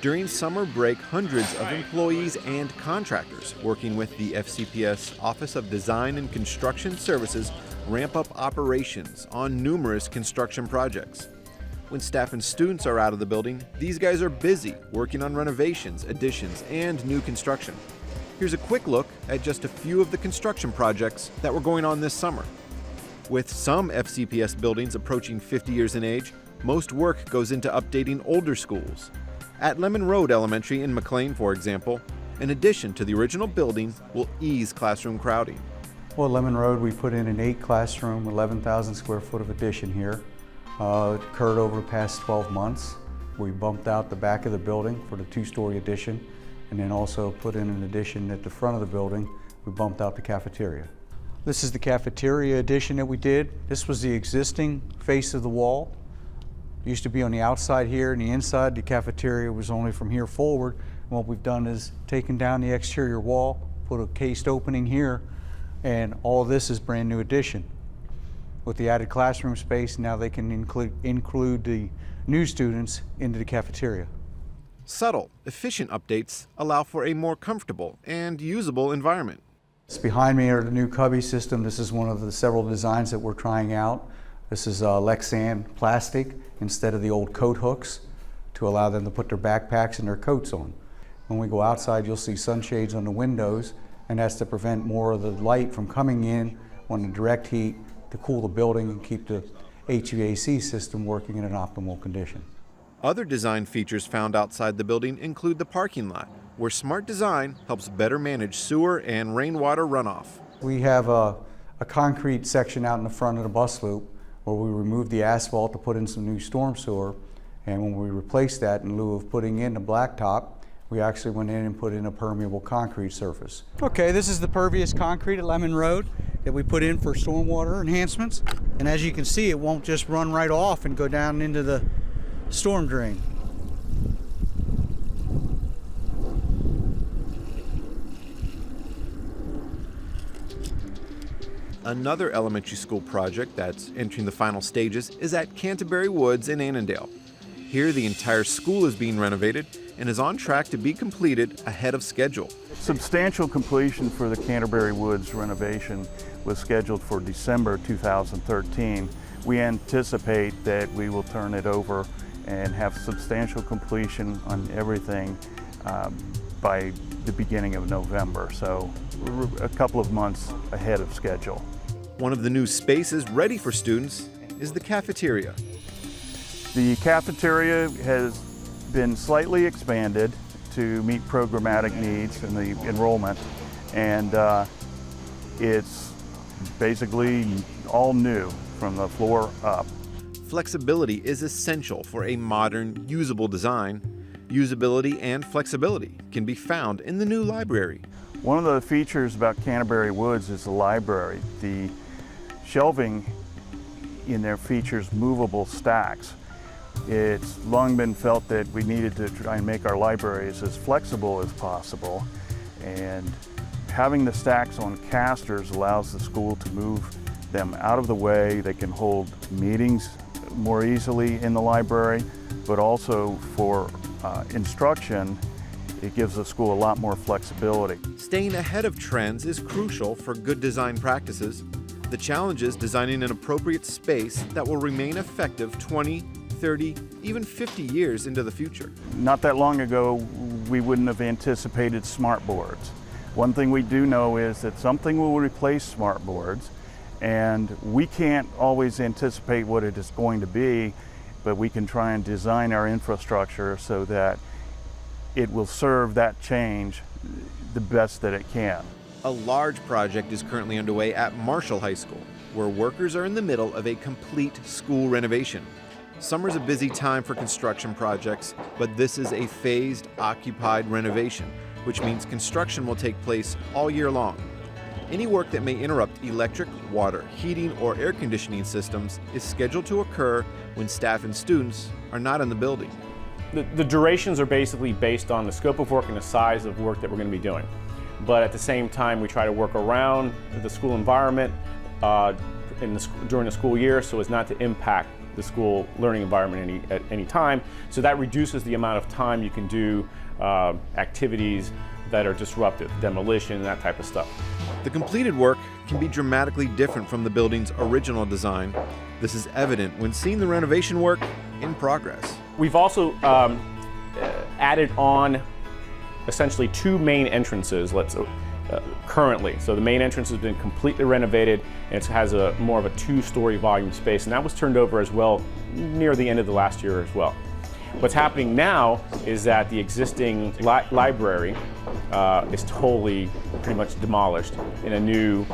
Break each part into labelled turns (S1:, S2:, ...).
S1: During summer break, hundreds of employees and contractors working with the FCPS Office of Design and Construction Services ramp up operations on numerous construction projects. When staff and students are out of the building, these guys are busy working on renovations, additions, and new construction. Here's a quick look at just a few of the construction projects that were going on this summer. With some FCPS buildings approaching 50 years in age, most work goes into updating older schools. At Lemon Road Elementary in McLean, for example, an addition to the original building will ease classroom crowding.
S2: Well, at Lemon Road, we put in an 8-classroom, 11,000 square foot of addition here. It occurred over the past 12 months. We bumped out the back of the building for the 2-story addition, and then also put in an addition at the front of the building. We bumped out the cafeteria. This is the cafeteria addition that we did. This was the existing face of the wall. It used to be on the outside here, and the inside, the cafeteria was only from here forward. And what we've done is taken down the exterior wall, put a cased opening here, and all this is brand new addition. With the added classroom space, now they can include the new students into the cafeteria.
S1: Subtle, efficient updates allow for a more comfortable and usable environment.
S2: Behind me are the new cubby system. This is one of the several designs that we're trying out. This is Lexan plastic instead of the old coat hooks to allow them to put their backpacks and their coats on. When we go outside, you'll see sunshades on the windows, and that's to prevent more of the light from coming in on the direct heat to cool the building and keep the HVAC system working in an optimal condition.
S1: Other design features found outside the building include the parking lot, where smart design helps better manage sewer and rainwater runoff.
S2: We have a concrete section out in the front of the bus loop where we removed the asphalt to put in some new storm sewer, and when we replaced that, in lieu of putting in the blacktop, we actually went in and put in a permeable concrete surface. Okay, this is the pervious concrete at Lemon Road that we put in for stormwater enhancements, and as you can see, it won't just run right off and go down into the storm drain.
S1: Another elementary school project that's entering the final stages is at Canterbury Woods in Annandale. Here, the entire school is being renovated and is on track to be completed ahead of schedule.
S3: Substantial completion for the Canterbury Woods renovation was scheduled for December 2013. We anticipate that we will turn it over and have substantial completion on everything by the beginning of November. So we're a couple of months ahead of schedule.
S1: One of the new spaces ready for students is the cafeteria.
S3: The cafeteria has been slightly expanded to meet programmatic needs and the enrollment, and it's basically all new from the floor up.
S1: Flexibility is essential for a modern, usable design. Usability and flexibility can be found in the new library.
S3: One of the features about Canterbury Woods is the library. The shelving in there features movable stacks. It's long been felt that we needed to try and make our libraries as flexible as possible, and having the stacks on casters allows the school to move them out of the way. They can hold meetings more easily in the library, but also for instruction, it gives the school a lot more flexibility.
S1: Staying ahead of trends is crucial for good design practices. The challenge is designing an appropriate space that will remain effective 20, 30, even 50 years into the future.
S3: Not that long ago, we wouldn't have anticipated smart boards. One thing we do know is that something will replace smart boards, and we can't always anticipate what it is going to be, but we can try and design our infrastructure so that it will serve that change the best that it can.
S1: A large project is currently underway at Marshall High School, where workers are in the middle of a complete school renovation. Summer's a busy time for construction projects, but this is a phased, occupied renovation, which means construction will take place all year long. Any work that may interrupt electric, water, heating, or air conditioning systems is scheduled to occur when staff and students are not in the building.
S4: The durations are basically based on the scope of work and the size of work that we're going to be doing. But at the same time, we try to work around the school environment during the school year so as not to impact the school learning environment at any time. So that reduces the amount of time you can do activities that are disruptive, demolition, that type of stuff.
S1: The completed work can be dramatically different from the building's original design. This is evident when seeing the renovation work in progress.
S4: We've also added on essentially 2 main entrances currently. So the main entrance has been completely renovated, and it has more of a 2-story volume space, and that was turned over as well near the end of the last year as well. What's happening now is that the existing library is totally pretty much demolished, in a new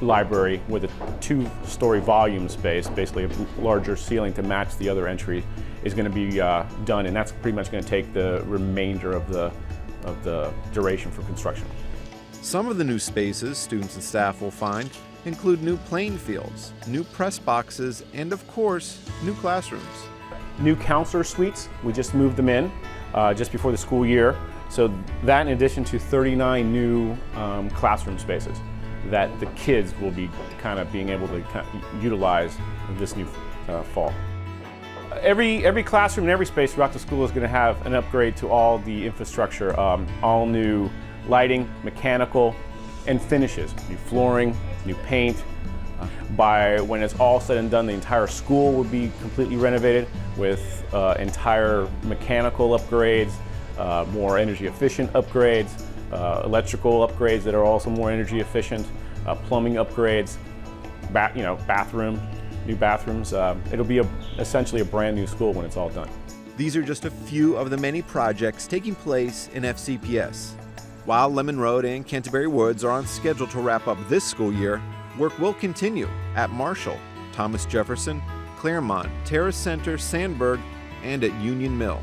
S4: library with a 2-story volume space, basically a larger ceiling to match the other entry, is going to be done, and that's pretty much going to take the remainder of the duration for construction.
S1: Some of the new spaces students and staff will find include new playing fields, new press boxes, and of course, new classrooms.
S4: New counselor suites, we just moved them in just before the school year. So that, in addition to 39 new classroom spaces that the kids will be kind of being able to utilize this new fall. Every classroom and every space throughout the school is going to have an upgrade to all the infrastructure, all new lighting, mechanical, and finishes, new flooring, new paint. By when it's all said and done, the entire school will be completely renovated with entire mechanical upgrades, more energy efficient upgrades, electrical upgrades that are also more energy efficient, plumbing upgrades, new bathrooms. It'll be essentially a brand new school when it's all done.
S1: These are just a few of the many projects taking place in FCPS. While Lemon Road and Canterbury Woods are on schedule to wrap up this school year, work will continue at Marshall, Thomas Jefferson, Claremont, Terrace Center, Sandburg, and at Union Mill.